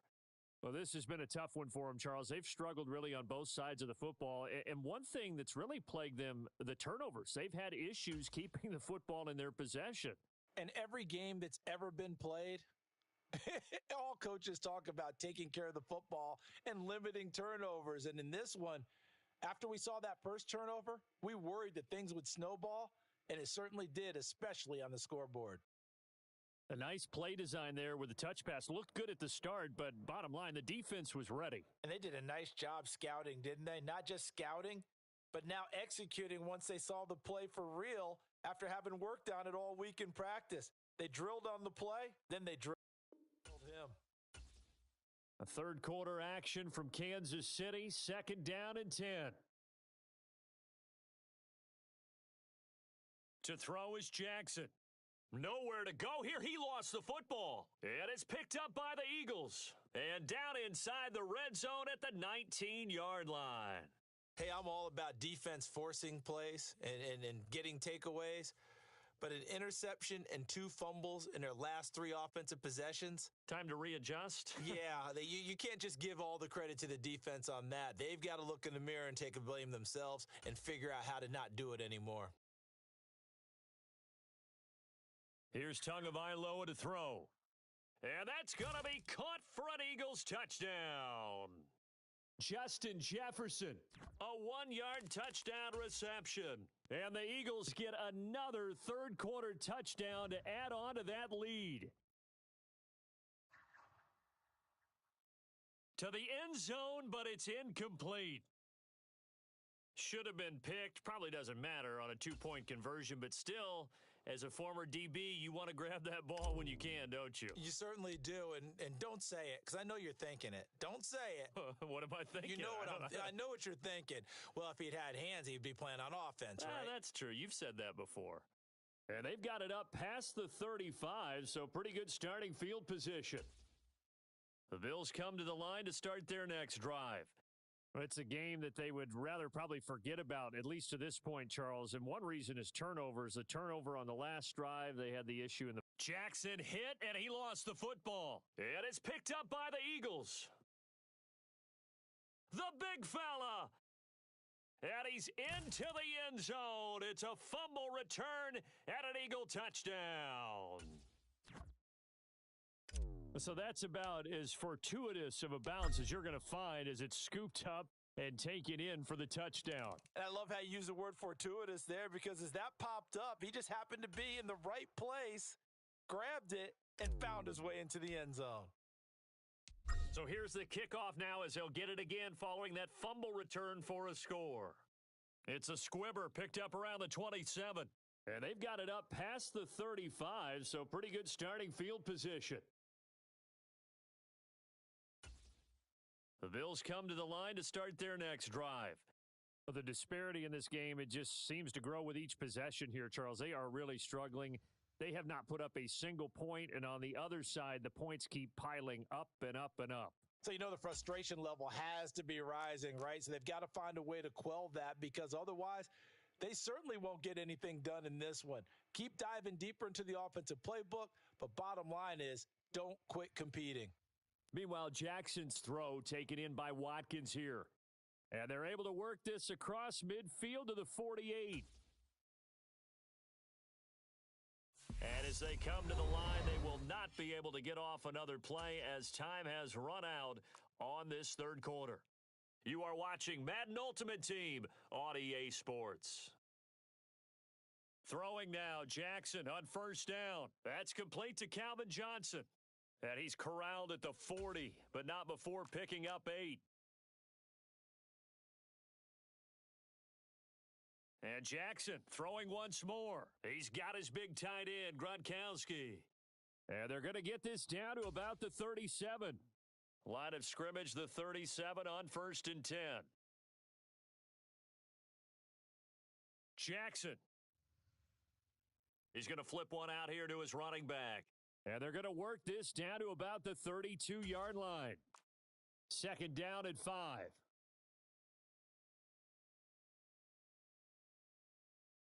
Well, this has been a tough one for them, Charles. They've struggled really on both sides of the football. And one thing that's really plagued them, the turnovers. They've had issues keeping the football in their possession. And every game that's ever been played, all coaches talk about taking care of the football and limiting turnovers. And in this one, after we saw that first turnover, we worried that things would snowball, and it certainly did, especially on the scoreboard. A nice play design there with the touch pass. Looked good at the start, but bottom line, the defense was ready. And they did a nice job scouting, didn't they? Not just scouting, but now executing once they saw the play for real after having worked on it all week in practice. They drilled on the play, then they drilled him. A third quarter action from Kansas City, 2nd down and 10. To throw is Jackson. Nowhere to go here. He lost the football. And it's picked up by the Eagles. And down inside the red zone at the 19-yard line. Hey, I'm all about defense forcing plays and getting takeaways. but an interception and 2 fumbles in their last 3 offensive possessions. Time to readjust? Yeah, you can't just give all the credit to the defense on that. They've got to look in the mirror and take a blame themselves and figure out how to not do it anymore. Here's Tagovailoa to throw. And that's going to be caught for an Eagles touchdown. Justin Jefferson, a 1-yard touchdown reception. And the Eagles get another third-quarter touchdown to add on to that lead. To the end zone, but it's incomplete. Should have been picked. Probably doesn't matter on a 2-point conversion, but still, as a former DB, you want to grab that ball when you can, don't you? You certainly do, and don't say it, because I know you're thinking it. Don't say it. What am I thinking? You know I know what you're thinking. Well, if he'd had hands, he'd be playing on offense, right? That's true. You've said that before. And they've got it up past the 35, so pretty good starting field position. The Bills come to the line to start their next drive. It's a game that they would rather probably forget about, at least to this point, Charles. And one reason is turnovers. A turnover on the last drive. They had the issue in the... Jackson hit, and he lost the football. And it's picked up by the Eagles. The big fella. And he's into the end zone. It's a fumble return and an Eagle touchdown. So that's about as fortuitous of a bounce as you're going to find as it's scooped up and taken in for the touchdown. And I love how you use the word fortuitous there, because as that popped up, he just happened to be in the right place, grabbed it, and found his way into the end zone. So here's the kickoff now as he'll get it again following that fumble return for a score. It's a squibber picked up around the 27. And they've got it up past the 35, so pretty good starting field position. The Bills come to the line to start their next drive. The disparity in this game, it just seems to grow with each possession here, Charles. They are really struggling. They have not put up a single point, and on the other side, the points keep piling up and up and up. So you know the frustration level has to be rising, right? So they've got to find a way to quell that, because otherwise they certainly won't get anything done in this one. Keep diving deeper into the offensive playbook, but bottom line is don't quit competing. Meanwhile, Jackson's throw taken in by Watkins here. And they're able to work this across midfield to the 48. And as they come to the line, they will not be able to get off another play as time has run out on this third quarter. You are watching Madden Ultimate Team on EA Sports. Throwing now, Jackson on first down. That's complete to Calvin Johnson. And he's corralled at the 40, but not before picking up 8. And Jackson throwing once more. He's got his big tight end, Gronkowski. And they're going to get this down to about the 37. Line of scrimmage, the 37 on 1st and 10. Jackson. He's going to flip one out here to his running back. And they're going to work this down to about the 32-yard line. 2nd down and 5.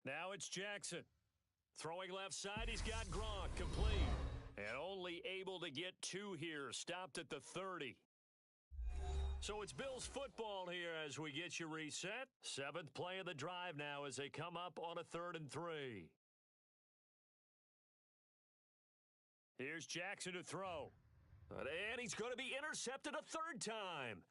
Now it's Jackson. Throwing left side, he's got Gronk complete. And only able to get 2 here, stopped at the 30. So it's Bills football here as we get you reset. 7th play of the drive now as they come up on a 3rd and 3. Here's Jackson to throw. And he's going to be intercepted a 3rd time.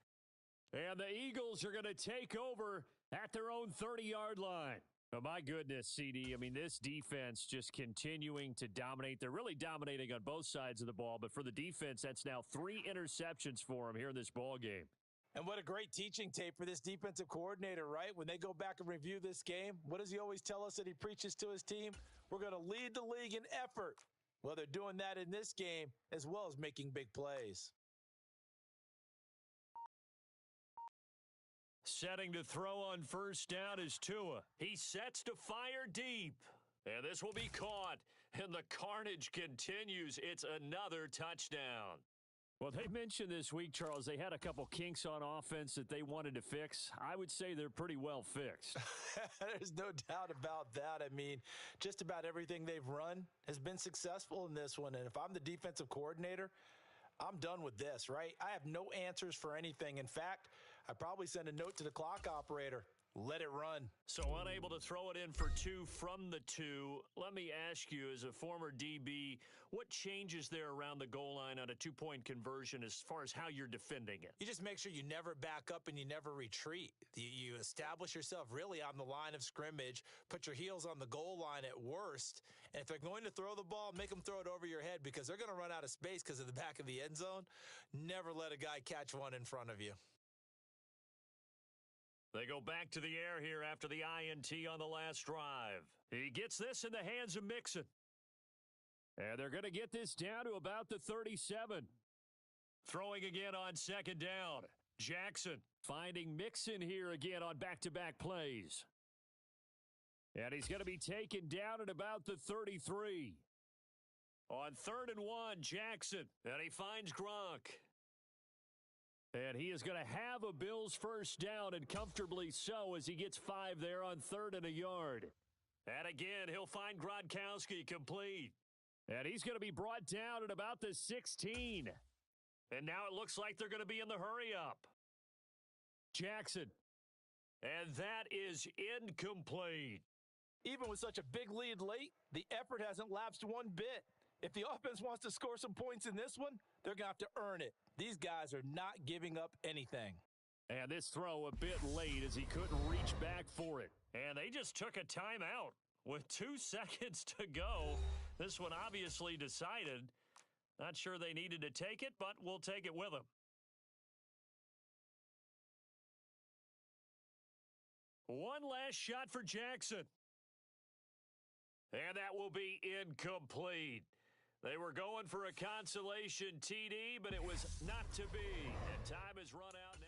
And the Eagles are going to take over at their own 30-yard line. Oh, my goodness, CD. I mean, this defense just continuing to dominate. They're really dominating on both sides of the ball. But for the defense, that's now 3 interceptions for them here in this ball game. And what a great teaching tape for this defensive coordinator, right? When they go back and review this game, what does he always tell us that he preaches to his team? We're going to lead the league in effort. Well, they're doing that in this game as well as making big plays. Setting to throw on first down is Tua. He sets to fire deep. And this will be caught. And the carnage continues. It's another touchdown. Well, they mentioned this week, Charles, they had a couple kinks on offense that they wanted to fix. I would say they're pretty well fixed. There's no doubt about that. I mean, just about everything they've run has been successful in this one. And if I'm the defensive coordinator, I'm done with this, right? I have no answers for anything. In fact, I probably send a note to the clock operator. Let it run. So unable to throw it in for 2 from the 2. Let me ask you, as a former DB, what changes there around the goal line on a 2-point conversion as far as how you're defending it? You just make sure you never back up and you never retreat. You establish yourself really on the line of scrimmage, put your heels on the goal line at worst, and if they're going to throw the ball, make them throw it over your head because they're going to run out of space because of the back of the end zone. Never let a guy catch one in front of you. They go back to the air here after the INT on the last drive. He gets this in the hands of Mixon. And they're going to get this down to about the 37. Throwing again on second down. Jackson finding Mixon here again on back-to-back plays. And he's going to be taken down at about the 33. On 3rd and 1, Jackson. And he finds Gronk. And he is going to have a Bills first down, and comfortably so, as he gets 5 there on 3rd and a yard. And again, he'll find Gronkowski complete. And he's going to be brought down at about the 16. And now it looks like they're going to be in the hurry-up. Jackson. And that is incomplete. Even with such a big lead late, the effort hasn't lapsed one bit. If the offense wants to score some points in this one, they're going to have to earn it. These guys are not giving up anything. And this throw a bit late as he couldn't reach back for it. And they just took a timeout with 2 seconds to go. This one obviously decided. Not sure they needed to take it, but we'll take it with them. One last shot for Jackson. And that will be incomplete. They were going for a consolation TD, but it was not to be. And time has run out.